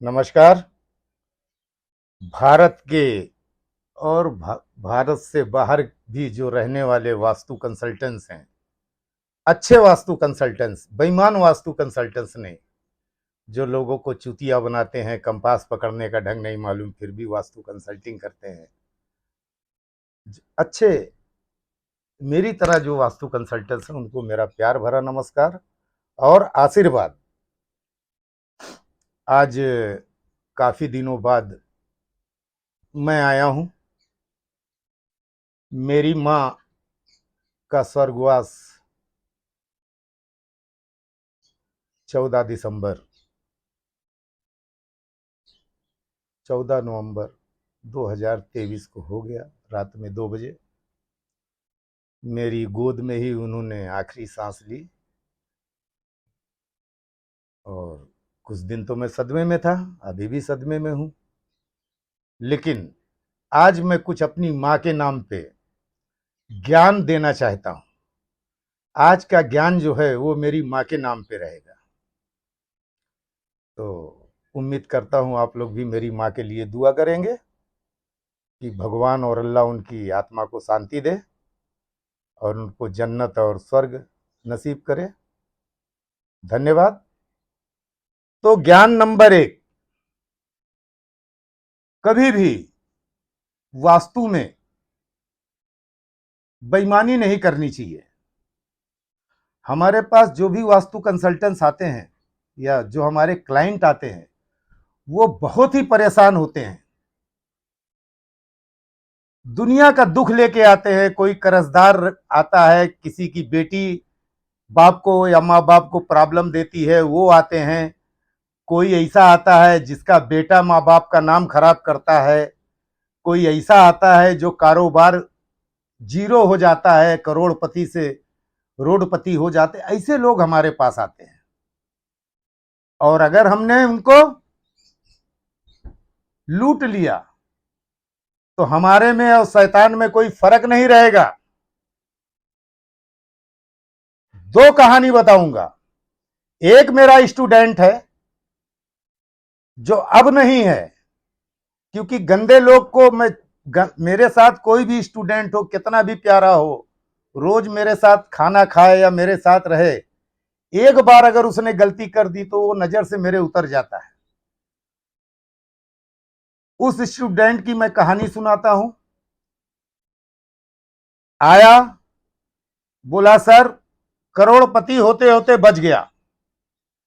नमस्कार। भारत के और भारत से बाहर भी जो रहने वाले वास्तु कंसल्टेंट्स हैं, अच्छे वास्तु कंसल्टेंट्स, बेईमान वास्तु कंसल्टेंट्स नहीं, जो लोगों को चूतिया बनाते हैं, कंपास पकड़ने का ढंग नहीं मालूम फिर भी वास्तु कंसल्टिंग करते हैं। अच्छे मेरी तरह जो वास्तु कंसल्टेंट्स हैं उनको मेरा प्यार भरा नमस्कार और आशीर्वाद। आज काफी दिनों बाद मैं आया हूं। मेरी मां का स्वर्गवास 14 नवंबर 2023 को हो गया। रात में 2 बजे मेरी गोद में ही उन्होंने आखिरी सांस ली। और कुछ दिन तो मैं सदमे में था, अभी भी सदमे में हूं। लेकिन आज मैं कुछ अपनी मां के नाम पे ज्ञान देना चाहता हूं। आज का ज्ञान जो है वो मेरी मां के नाम पे रहेगा। तो उम्मीद करता हूं आप लोग भी मेरी मां के लिए दुआ करेंगे कि भगवान और अल्लाह उनकी आत्मा को शांति दे और उनको जन्नत और स्वर्ग नसीब करे। धन्यवाद। तो ज्ञान नंबर 1, कभी भी वास्तु में बेईमानी नहीं करनी चाहिए। हमारे पास जो भी वास्तु कंसल्टेंट्स आते हैं या जो हमारे क्लाइंट आते हैं वो बहुत ही परेशान होते हैं, दुनिया का दुख लेके आते हैं। कोई कर्जदार आता है, किसी की बेटी बाप को या माँ बाप को प्रॉब्लम देती है वो आते हैं। कोई ऐसा आता है जिसका बेटा माँ बाप का नाम खराब करता है। कोई ऐसा आता है जो कारोबार जीरो हो जाता है, करोड़पति से रोडपति हो जाते। ऐसे लोग हमारे पास आते हैं और अगर हमने उनको लूट लिया तो हमारे में और शैतान में कोई फर्क नहीं रहेगा। 2 कहानी बताऊंगा। एक मेरा स्टूडेंट है जो अब नहीं है, क्योंकि गंदे लोग को मेरे साथ कोई भी स्टूडेंट हो, कितना भी प्यारा हो, रोज मेरे साथ खाना खाए या मेरे साथ रहे, एक बार अगर उसने गलती कर दी तो वो नजर से मेरे उतर जाता है। उस स्टूडेंट की मैं कहानी सुनाता हूं। आया, बोला सर करोड़पति होते होते बच गया,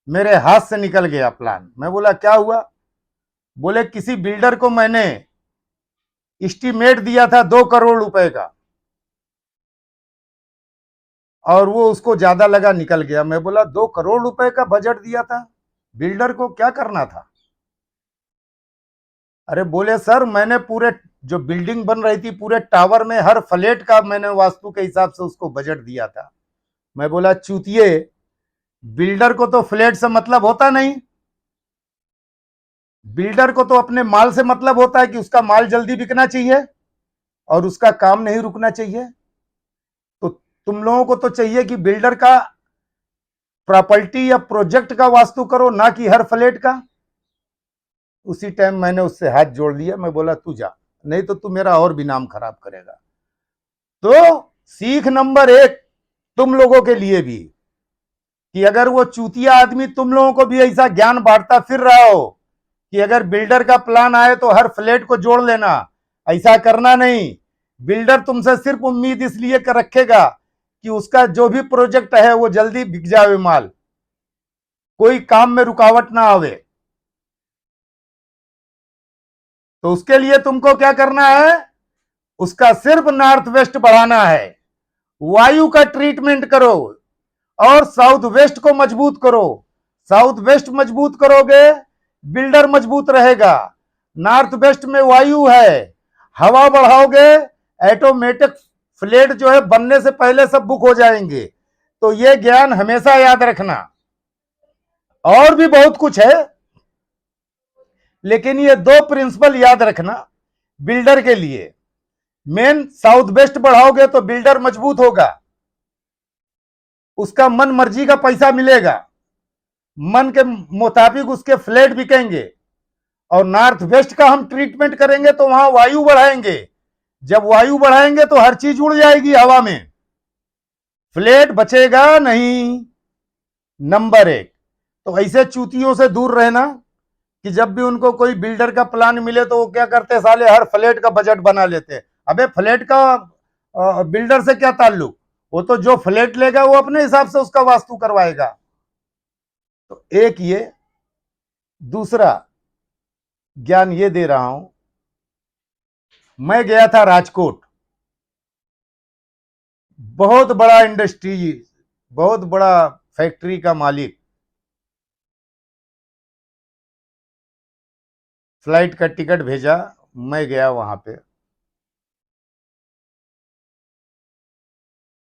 मेरे हाथ से निकल गया प्लान। मैं बोला क्या हुआ? बोले किसी बिल्डर को मैंने एस्टीमेट दिया था 2 करोड़ रुपए का और वो उसको ज्यादा लगा, निकल गया। मैं बोला 2 करोड़ रुपए का बजट दिया था, बिल्डर को क्या करना था? अरे बोले सर मैंने पूरे जो बिल्डिंग बन रही थी पूरे टावर में हर फ्लैट का मैंने वास्तु के हिसाब से उसको बजट दिया था। मैं बोला चूतिए, बिल्डर को तो फ्लैट से मतलब होता नहीं, बिल्डर को तो अपने माल से मतलब होता है कि उसका माल जल्दी बिकना चाहिए और उसका काम नहीं रुकना चाहिए। तो तुम लोगों को तो चाहिए कि बिल्डर का प्रॉपर्टी या प्रोजेक्ट का वास्तु करो, ना कि हर फ्लैट का। उसी टाइम मैंने उससे हाथ जोड़ लिया। मैं बोला तू जा, नहीं तो तू मेरा और भी नाम खराब करेगा। तो सीख नंबर 1 तुम लोगों के लिए भी, कि अगर वो चूतिया आदमी तुम लोगों को भी ऐसा ज्ञान बांटता फिर रहा हो कि अगर बिल्डर का प्लान आए तो हर फ्लैट को जोड़ लेना, ऐसा करना नहीं। बिल्डर तुमसे सिर्फ उम्मीद इसलिए कर रखेगा कि उसका जो भी प्रोजेक्ट है वो जल्दी बिक जावे माल, कोई काम में रुकावट ना आवे। तो उसके लिए तुमको क्या करना है? उसका सिर्फ नॉर्थ वेस्ट बढ़ाना है, वायु का ट्रीटमेंट करो और साउथ वेस्ट को मजबूत करो। साउथ वेस्ट मजबूत करोगे, बिल्डर मजबूत रहेगा। नॉर्थ वेस्ट में वायु है, हवा बढ़ाओगे, ऑटोमेटिक फ्लैट जो है बनने से पहले सब बुक हो जाएंगे। तो ये ज्ञान हमेशा याद रखना। और भी बहुत कुछ है, लेकिन ये 2 प्रिंसिपल याद रखना बिल्डर के लिए। मेन, साउथ वेस्ट बढ़ाओगे तो बिल्डर मजबूत होगा, उसका मन मर्जी का पैसा मिलेगा, मन के मुताबिक उसके फ्लैट बिकेंगे। और नॉर्थ वेस्ट का हम ट्रीटमेंट करेंगे तो वहां वायु बढ़ाएंगे। जब वायु बढ़ाएंगे तो हर चीज उड़ जाएगी हवा में, फ्लैट बचेगा नहीं। नंबर एक, तो ऐसे चूतियों से दूर रहना कि जब भी उनको कोई बिल्डर का प्लान मिले तो वो क्या करते हैं, साले हर फ्लैट का बजट बना लेते हैं। अबे फ्लैट का बिल्डर से क्या ताल्लुक, वो तो जो फ्लैट लेगा वो अपने हिसाब से उसका वास्तु करवाएगा। तो एक ये, दूसरा ज्ञान ये दे रहा हूं, मैं गया था राजकोट, बहुत बड़ा इंडस्ट्री, बहुत बड़ा फैक्ट्री का मालिक, फ्लाइट का टिकट भेजा, मैं गया वहां पे।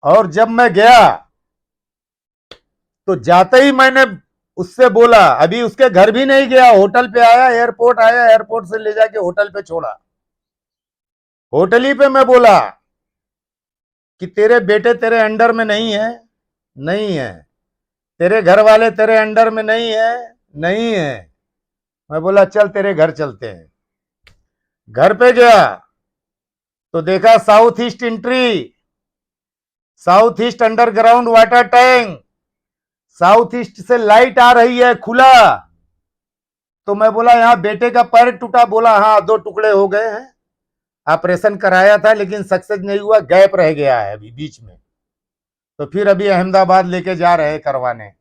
और जब मैं गया तो जाते ही मैंने उससे बोला, अभी उसके घर भी नहीं गया, होटल पे आया, एयरपोर्ट आया, एयरपोर्ट से ले जाके होटल पे छोड़ा। होटल ही पे मैं बोला कि तेरे बेटे तेरे अंडर में नहीं है, नहीं है, तेरे घर वाले तेरे अंडर में नहीं है, नहीं है। मैं बोला चल तेरे घर चलते हैं। घर पे गया तो देखा south east entry, south east underground water tank, south east से लाइट आ रही है खुला। तो मैं बोला यहां बेटे का पैर टूटा, बोला हाँ 2 टुकड़े हो गए हैं, ऑपरेशन कराया था लेकिन सक्सेस नहीं हुआ, गैप रह गया है अभी बीच में, तो फिर अभी अहमदाबाद लेके जा रहे हैं करवाने।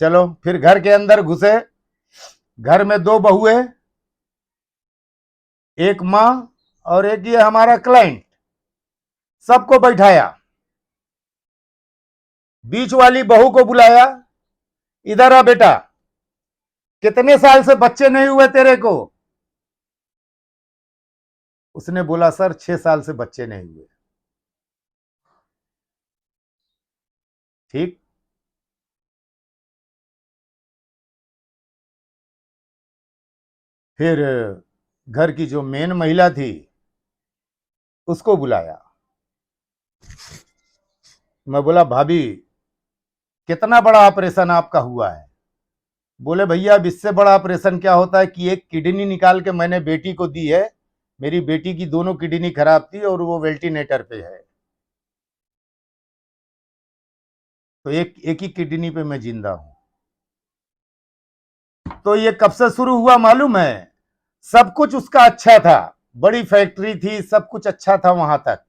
चलो फिर घर के अंदर घुसे, घर में 2 बहुएं, एक माँ और एक ये हमारा क्लाइंट, सबको बैठाया। बीच वाली बहू को बुलाया, इधर आ बेटा, कितने साल से बच्चे नहीं हुए तेरे को? उसने बोला सर 6 साल से बच्चे नहीं हुए। ठीक, फिर घर की जो मेन महिला थी उसको बुलाया। मैं बोला भाभी कितना बड़ा ऑपरेशन आपका हुआ है? बोले भैया अब इससे बड़ा ऑपरेशन क्या होता है कि एक किडनी निकाल के मैंने बेटी को दी है, मेरी बेटी की दोनों किडनी खराब थी और वो वेंटिलेटर पे है, तो एक एक ही किडनी पे मैं जिंदा हूं। तो ये कब से शुरू हुआ मालूम है? सब कुछ उसका अच्छा था, बड़ी फैक्ट्री थी, सब कुछ अच्छा था वहां तक।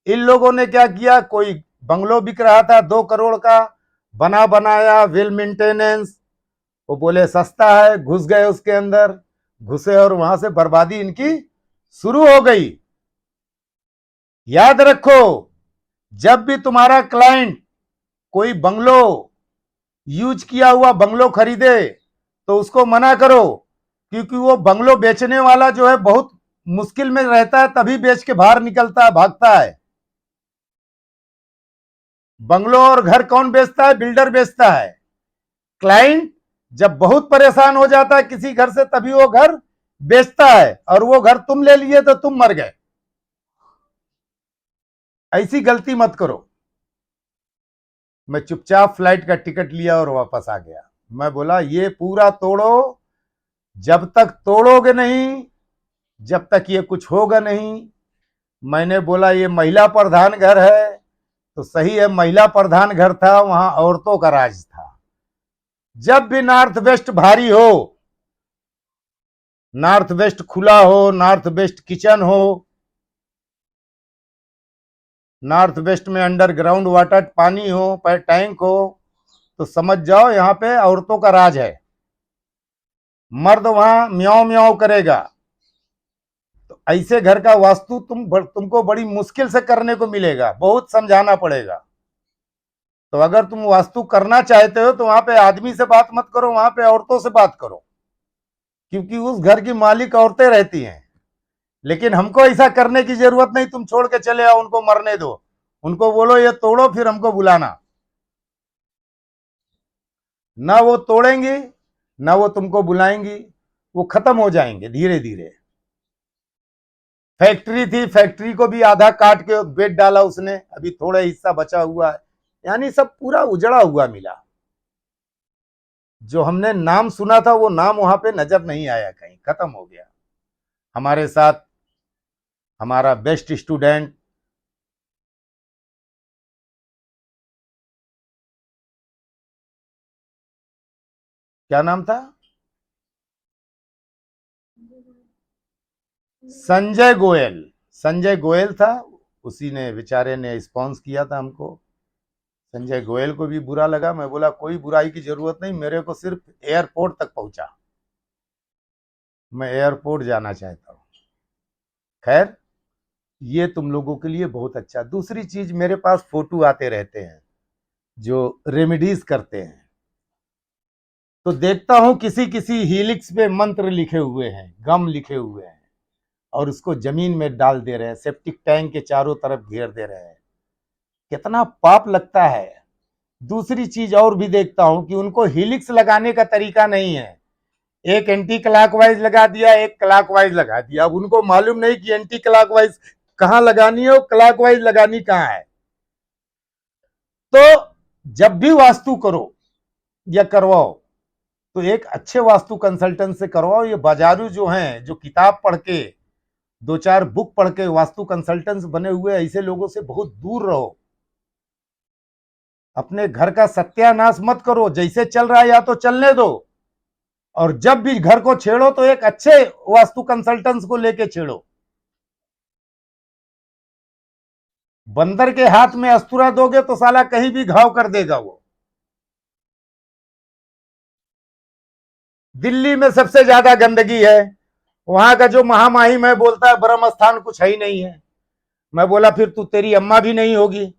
इन लोगों ने क्या किया, कोई बंगलो बिक रहा था 2 करोड़ का, बना बनाया, वेल मेंटेनेंस, वो बोले सस्ता है, घुस गए उसके अंदर, घुसे और वहां से बर्बादी इनकी शुरू हो गई। याद रखो, जब भी तुम्हारा क्लाइंट कोई बंगलो, यूज किया हुआ बंगलो खरीदे तो उसको मना करो, क्योंकि वो बंगलो बेचने वाला जो है बहुत मुश्किल में रहता है, तभी बेच के बाहर निकलता है, भागता है। बंगलो और घर कौन बेचता है? बिल्डर बेचता है। क्लाइंट जब बहुत परेशान हो जाता है किसी घर से तभी वो घर बेचता है, और वो घर तुम ले लिए तो तुम मर गए। ऐसी गलती मत करो। मैं चुपचाप फ्लाइट का टिकट लिया और वापस आ गया। मैं बोला ये पूरा तोड़ो, जब तक तोड़ोगे नहीं जब तक ये कुछ होगा नहीं। मैंने बोला ये महिला प्रधान घर है, तो सही है, महिला प्रधान घर था, वहां औरतों का राज था। जब भी नॉर्थ वेस्ट भारी हो, नॉर्थ वेस्ट खुला हो, नॉर्थ वेस्ट किचन हो, नॉर्थ वेस्ट में अंडरग्राउंड वाटर पानी हो, टैंक हो, तो समझ जाओ यहां पे औरतों का राज है। मर्द वहां म्याऊं म्याऊं करेगा। तो ऐसे घर का वास्तु तुमको बड़ी मुश्किल से करने को मिलेगा, बहुत समझाना पड़ेगा। तो अगर तुम वास्तु करना चाहते हो तो वहां पे आदमी से बात मत करो, वहां पे औरतों से बात करो, क्योंकि उस घर की मालिक औरतें रहती हैं। लेकिन हमको ऐसा करने की जरूरत नहीं, तुम छोड़ के चले आओ, उनको मरने दो, उनको बोलो ये तोड़ो, फिर हमको बुलाना। ना वो तोड़ेंगी ना वो तुमको बुलाएंगी, वो खत्म हो जाएंगे धीरे धीरे। फैक्ट्री थी, फैक्ट्री को भी आधा काट के बेच डाला उसने, अभी थोड़ा हिस्सा बचा हुआ है, यानी सब पूरा उजड़ा हुआ मिला। जो हमने नाम सुना था वो नाम वहां पे नजर नहीं आया, कहीं खत्म हो गया। हमारे साथ हमारा बेस्ट स्टूडेंट क्या नाम था, संजय गोयल। संजय गोयल था, उसी ने बेचारे ने स्पॉन्स किया था हमको। संजय गोयल को भी बुरा लगा। मैं बोला कोई बुराई की जरूरत नहीं, मेरे को सिर्फ एयरपोर्ट तक पहुंचा, मैं एयरपोर्ट जाना चाहता हूं। खैर, ये तुम लोगों के लिए बहुत अच्छा। दूसरी चीज, मेरे पास फोटो आते रहते हैं जो रेमेडीज करते हैं, तो देखता हूं किसी किसी हीलिक्स पे मंत्र लिखे हुए हैं, गम लिखे हुए हैं, और उसको जमीन में डाल दे रहे हैं, सेप्टिक टैंक के चारों तरफ घेर दे रहे हैं। कितना पाप लगता है। दूसरी चीज और भी देखता हूं कि उनको हीलिक्स लगाने का तरीका नहीं है, एक एंटी क्लॉकवाइज लगा दिया, एक क्लॉकवाइज लगा दिया। अब उनको मालूम नहीं कि एंटी क्लॉकवाइज कहां लगानी है और क्लॉकवाइज लगानी कहां है। तो जब भी वास्तु करो या करवाओ तो एक अच्छे वास्तु कंसल्टेंट से करवाओ। ये बाजारू जो हैं, जो किताब पढ़ के, दो चार बुक पढ़ के वास्तु कंसल्टेंट्स बने हुए, ऐसे लोगों से बहुत दूर रहो। अपने घर का सत्यानाश मत करो, जैसे चल रहा है या तो चलने दो, और जब भी घर को छेड़ो तो एक अच्छे वास्तु कंसल्टेंट्स को लेके छेड़ो। बंदर के हाथ में अस्तूरा दोगे तो साला कहीं भी घाव कर देगा वो। दिल्ली में सबसे ज्यादा गंदगी है, वहां का जो महामाहिम है बोलता है ब्रह्म स्थान कुछ है ही नहीं है। मैं बोला फिर तू, तेरी अम्मा भी नहीं होगी।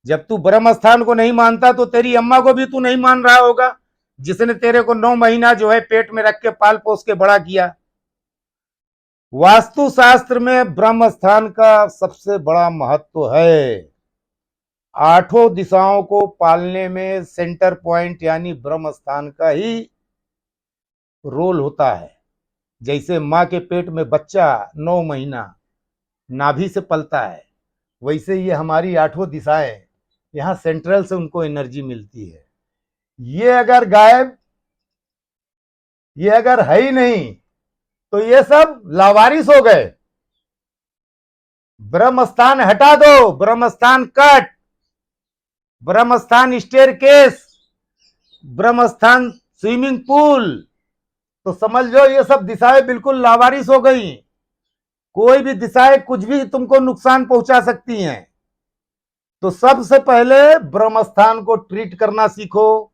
जब तू ब्रह्म स्थान को नहीं मानता तो तेरी अम्मा को भी तू नहीं मान रहा होगा, जिसने तेरे को 9 महीना जो है पेट में रख के पाल पोस के बड़ा किया। वास्तु शास्त्र में ब्रह्म स्थान का सबसे बड़ा महत्व है। आठों दिशाओं को पालने में सेंटर पॉइंट यानी ब्रह्म स्थान का ही रोल होता है। जैसे मां के पेट में बच्चा 9 महीना नाभि से पलता है, वैसे ये हमारी आठों दिशाएं, यहां सेंट्रल से उनको एनर्जी मिलती है। ये अगर गायब, ये अगर है ही नहीं, तो ये सब लावारिस हो गए। ब्रह्म स्थान हटा दो, ब्रह्म स्थान कट, ब्रह्म स्थान स्टेयर केस, ब्रह्म स्थान स्विमिंग पूल, तो समझ लो ये सब दिशाएं बिल्कुल लावारिस हो गई। कोई भी दिशाएं कुछ भी तुमको नुकसान पहुंचा सकती हैं। तो सबसे पहले ब्रह्म स्थान को ट्रीट करना सीखो।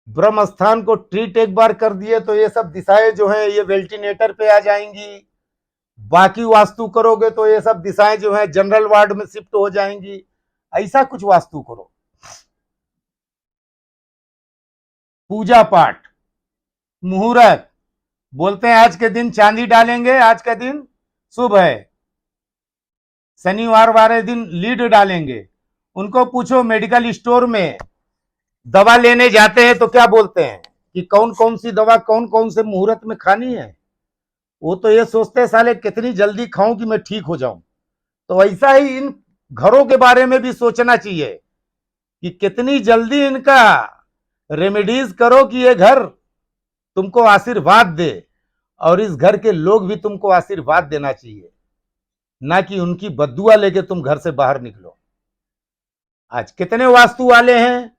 ब्रह्म स्थान को ट्रीट एक बार कर दिए तो ये सब दिशाएं जो है ये वेल्टिनेटर पे आ जाएंगी। बाकी वास्तु करोगे तो ये सब दिशाएं जो है जनरल वार्ड में शिफ्ट हो जाएंगी। ऐसा कुछ वास्तु करो। पूजा पाठ, मुहूर्त, बोलते हैं आज के दिन चांदी डालेंगे, आज का दिन शुभ है, शनिवार वाले दिन लीड डालेंगे। उनको पूछो मेडिकल स्टोर में दवा लेने जाते हैं तो क्या बोलते हैं कि कौन कौन सी दवा कौन कौन से मुहूर्त में खानी है। वो तो ये सोचते हैं साले कितनी जल्दी खाऊं कि मैं ठीक हो जाऊं। तो ऐसा ही इन घरों के बारे में भी सोचना चाहिए कि कितनी जल्दी इनका रेमेडीज करो कि ये घर तुमको आशीर्वाद दे, और इस घर के लोग भी तुमको आशीर्वाद देना चाहिए, ना कि उनकी बद्दुआ लेके तुम घर से बाहर निकलो। आज कितने वास्तु वाले हैं,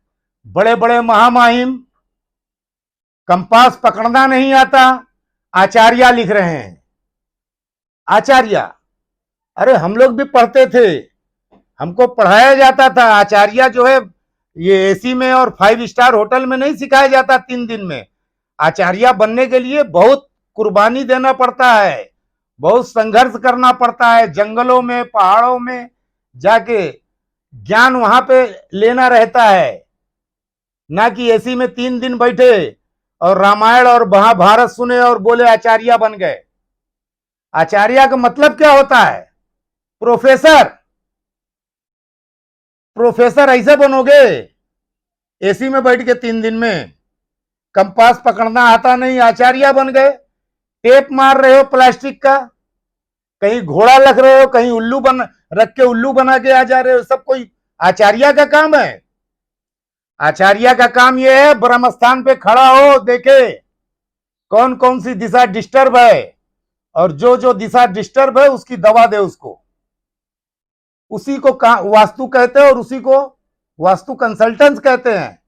बड़े बड़े महामाहिम, कंपास पकड़ना नहीं आता, आचार्य लिख रहे हैं। आचार्य, अरे हम लोग भी पढ़ते थे, हमको पढ़ाया जाता था। आचार्य जो है ये एसी में और 5 स्टार होटल में नहीं सिखाया जाता 3 दिन में। आचार्य बनने के लिए बहुत कुर्बानी देना पड़ता है, बहुत संघर्ष करना पड़ता है, जंगलों में पहाड़ों में जाके ज्ञान वहां पे लेना रहता है, ना कि एसी में 3 दिन बैठे और रामायण और महाभारत सुने और बोले आचार्य बन गए। आचार्य का मतलब क्या होता है? प्रोफेसर। प्रोफेसर ऐसे बनोगे एसी में बैठ के 3 दिन में, कंपास पकड़ना आता नहीं, आचार्य बन गए। टेप मार रहे हो प्लास्टिक का, कहीं घोड़ा लग रहे हो, कहीं उल्लू बन रख के उल्लू बना के आ जा रहे हो, सब कोई आचार्य का काम है। आचार्य का काम यह है ब्रह्म स्थान पे खड़ा हो, देखे कौन कौन सी दिशा डिस्टर्ब है और जो जो दिशा डिस्टर्ब है उसकी दवा दे उसको। उसी को वास्तु कहते हैं और उसी को वास्तु कंसल्टेंट कहते हैं।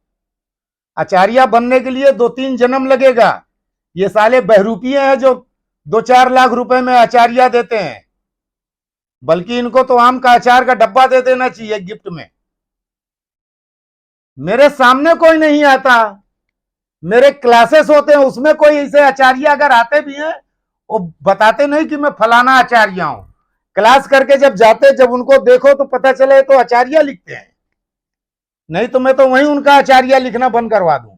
आचार्य बनने के लिए 2-3 जन्म लगेगा। ये साले बहरूपिये हैं जो 2-4 लाख रुपए में आचार्य देते हैं, बल्कि इनको तो आम का अचार का डब्बा दे देना चाहिए गिफ्ट में। मेरे सामने कोई नहीं आता, मेरे क्लासेस होते हैं उसमें कोई ऐसे आचार्य अगर आते भी हैं वो बताते नहीं कि मैं फलाना आचार्य हूं। क्लास करके जब जाते, जब उनको देखो तो पता चले तो आचार्य लिखते हैं, नहीं तो मैं तो वहीं उनका आचार्य लिखना बंद करवा दूं।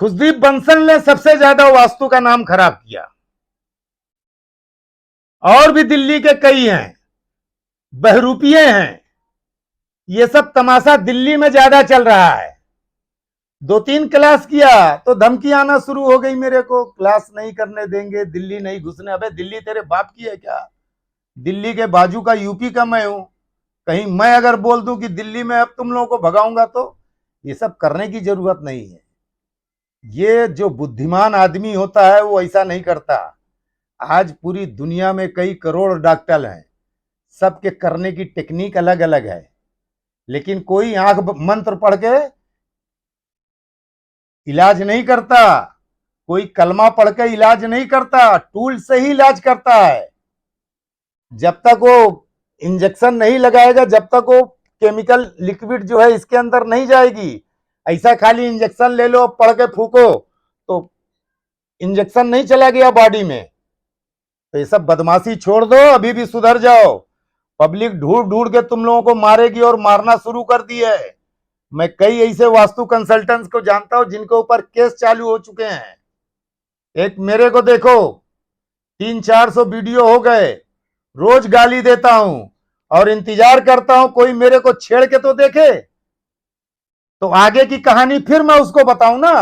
खुशदीप बंसल ने सबसे ज्यादा वास्तु का नाम खराब किया, और भी दिल्ली के कई हैं, बहरूपिये हैं। ये सब तमाशा दिल्ली में ज्यादा चल रहा है। 2-3 क्लास किया तो धमकी आना शुरू हो गई मेरे को, क्लास नहीं करने देंगे, दिल्ली नहीं घुसने। अबे दिल्ली तेरे बाप की है क्या? दिल्ली के बाजू का यूपी का मैं हूं। कहीं मैं अगर बोल दूं कि दिल्ली में अब तुम लोगों को भगाऊंगा, तो ये सब करने की जरूरत नहीं है। ये जो बुद्धिमान आदमी होता है वो ऐसा नहीं करता। आज पूरी दुनिया में कई करोड़ डॉक्टर हैं, सबके करने की टेक्निक अलग अलग है, लेकिन कोई आंख मंत्र पढ़ के इलाज नहीं करता, कोई कलमा पढ़ के इलाज नहीं करता, टूल से ही इलाज करता है। जब तक वो इंजेक्शन नहीं लगाएगा, जब तक वो केमिकल लिक्विड जो है इसके अंदर नहीं जाएगी। ऐसा खाली इंजेक्शन ले लो, पढ़ के फूको, तो इंजेक्शन नहीं चला गया बॉडी में। तो ये सब बदमाशी छोड़ दो, अभी भी सुधर जाओ। पब्लिक ढूंढ ढूंढ के तुम लोगों को मारेगी और मारना शुरू कर दी है। मैं कई ऐसे वास्तु कंसल्टेंट्स को जानता हूं जिनके ऊपर केस चालू हो चुके हैं। एक मेरे को देखो, 300-400 वीडियो हो गए, रोज गाली देता हूं और इंतजार करता हूं कोई मेरे को छेड़ के तो देखे, तो आगे की कहानी फिर मैं उसको बताऊं ना।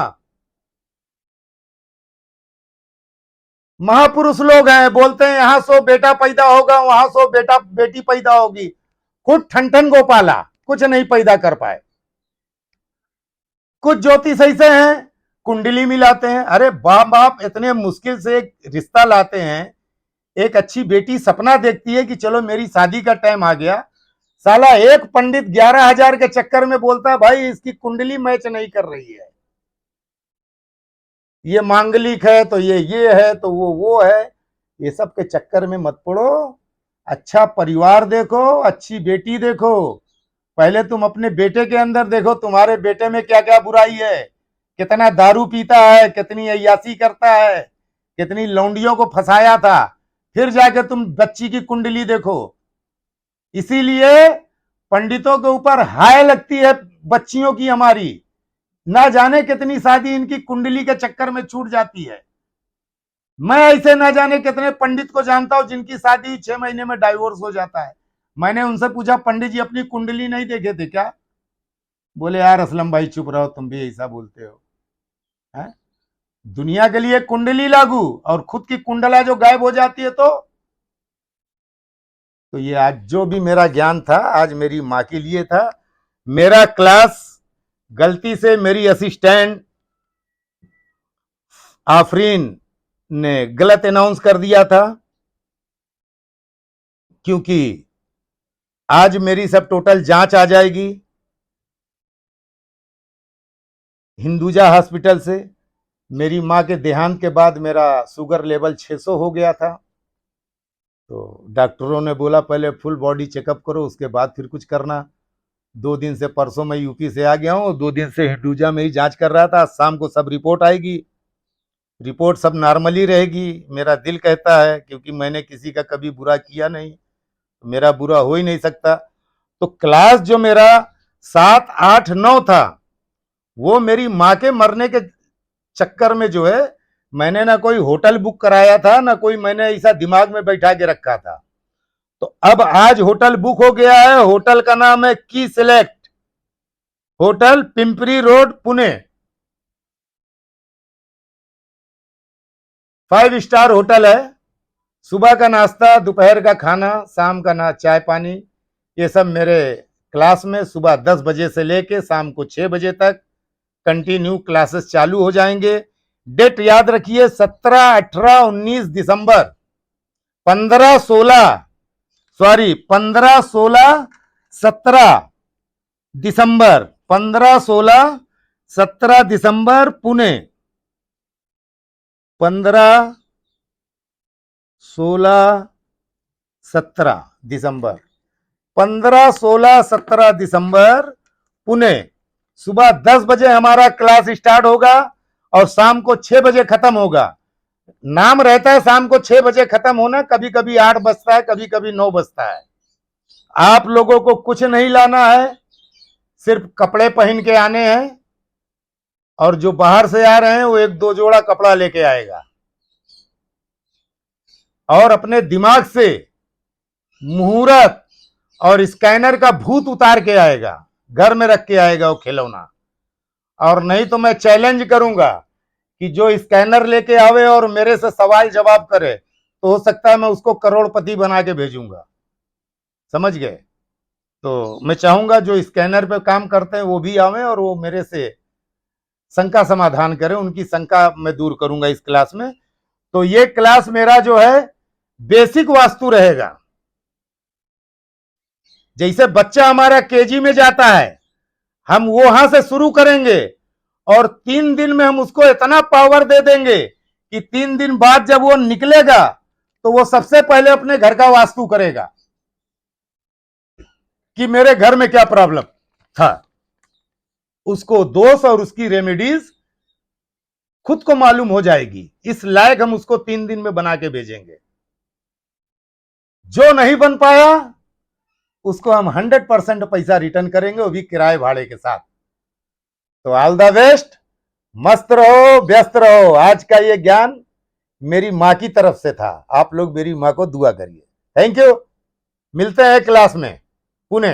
महापुरुष लोग हैं, बोलते हैं यहां 100 बेटा पैदा होगा, वहां 100 बेटा बेटी पैदा होगी। खुद ठन गोपाला कुछ नहीं पैदा कर पाए। कुछ ज्योतिष ऐसे हैं कुंडली मिलाते हैं। अरे बाप बाप इतने मुश्किल से एक रिश्ता लाते हैं। एक अच्छी बेटी सपना देखती है कि चलो मेरी शादी का टाइम आ गया, साला एक पंडित 11,000 के चक्कर में बोलता है भाई इसकी कुंडली मैच नहीं कर रही है, ये मांगलिक है तो ये है तो वो है। ये सब के चक्कर में मत पड़ो। अच्छा परिवार देखो, अच्छी बेटी देखो। पहले तुम अपने बेटे के अंदर देखो, तुम्हारे बेटे में क्या क्या बुराई है। कितना दारू पीता है, कितनी अय्यासी करता है, कितनी लौंडियों को फंसाया था। फिर जाके तुम बच्ची की कुंडली देखो। इसीलिए पंडितों के ऊपर हाय लगती है बच्चियों की हमारी। ना जाने कितनी शादी इनकी कुंडली के चक्कर में छूट जाती है। मैं ऐसे ना जाने कितने पंडित को जानता हूं जिनकी शादी 6 महीने में डाइवोर्स हो जाता है। मैंने उनसे पूछा पंडित जी अपनी कुंडली नहीं देखे थे क्या? बोले यार असलम भाई चुप रहो, तुम भी ऐसा बोलते हो। है? दुनिया के लिए कुंडली लागू और खुद की कुंडला जो गायब हो जाती है तो ये आज जो भी मेरा ज्ञान था आज मेरी माँ के लिए था। मेरा क्लास गलती से मेरी असिस्टेंट आफरीन ने गलत अनाउंस कर दिया था, क्योंकि आज मेरी सब टोटल जांच आ जाएगी हिंदुजा हॉस्पिटल से। मेरी माँ के देहांत के बाद मेरा शुगर लेवल 600 हो गया था, तो डॉक्टरों ने बोला पहले फुल बॉडी चेकअप करो, उसके बाद फिर कुछ करना। 2 दिन से, परसों मैं यूपी से आ गया हूँ, 2 दिन से हिंदुजा में ही जांच कर रहा था। शाम को सब रिपोर्ट आएगी, रिपोर्ट सब नॉर्मली रहेगी। मेरा दिल कहता है, क्योंकि मैंने किसी का कभी बुरा किया नहीं, मेरा बुरा हो ही नहीं सकता। तो क्लास जो मेरा 7, 8, 9 था, वो मेरी माँ के मरने के चक्कर में जो है मैंने ना कोई होटल बुक कराया था, ना कोई मैंने ऐसा दिमाग में बैठा के रखा था। तो अब आज होटल बुक हो गया है। होटल का नाम है की select hotel, Pimpri road, Pune. 5 star hotel है। सुबह का नाश्ता, दोपहर का खाना, शाम का ना चाय पानी, ये सब मेरे क्लास में सुबह 10 बजे से लेके शाम को 6 बजे तक कंटिन्यू क्लासेस चालू हो जाएंगे। डेट याद रखिए 17, 18, 19 दिसंबर, 15, 16, 17 दिसंबर, 15, 16, 17 दिसंबर पुणे, 15, 16, 17 दिसंबर, 15, 16, 17 दिसंबर पुणे। सुबह 10 बजे हमारा क्लास स्टार्ट होगा और शाम को 6 बजे खत्म होगा। नाम रहता है शाम को 6 बजे खत्म होना, कभी कभी 8 बजता है, कभी कभी 9 बजता है। आप लोगों को कुछ नहीं लाना है, सिर्फ कपड़े पहन के आने हैं, और जो बाहर से आ रहे हैं वो 1-2 जोड़ा कपड़ा लेके आएगा, और अपने दिमाग से मुहूर्त और स्कैनर का भूत उतार के आएगा, घर में रख के आएगा वो खिलौना। और नहीं तो मैं चैलेंज करूंगा कि जो स्कैनर लेके आवे और मेरे से सवाल जवाब करे, तो हो सकता है मैं उसको करोड़पति बना के भेजूंगा। समझ गए? तो मैं चाहूंगा जो स्कैनर पे काम करते हैं वो भी आवे और वो मेरे से शंका समाधान करें, उनकी शंका मैं दूर करूंगा इस क्लास में। तो ये क्लास मेरा जो है बेसिक वास्तु रहेगा। जैसे बच्चा हमारा केजी में जाता है, हम वहां से शुरू करेंगे और 3 दिन में हम उसको इतना पावर दे देंगे कि 3 दिन बाद जब वो निकलेगा तो वो सबसे पहले अपने घर का वास्तु करेगा कि मेरे घर में क्या प्रॉब्लम था। उसको दोष और उसकी रेमेडीज खुद को मालूम हो जाएगी। इस लायक हम उसको 3 दिन में बना के भेजेंगे। जो नहीं बन पाया उसको हम 100% पैसा रिटर्न करेंगे, वो भी किराए भाड़े के साथ। तो ऑल द बेस्ट, मस्त रहो, व्यस्त रहो। आज का ये ज्ञान मेरी मां की तरफ से था। आप लोग मेरी मां को दुआ करिए। Thank you. मिलते हैं क्लास में पुणे।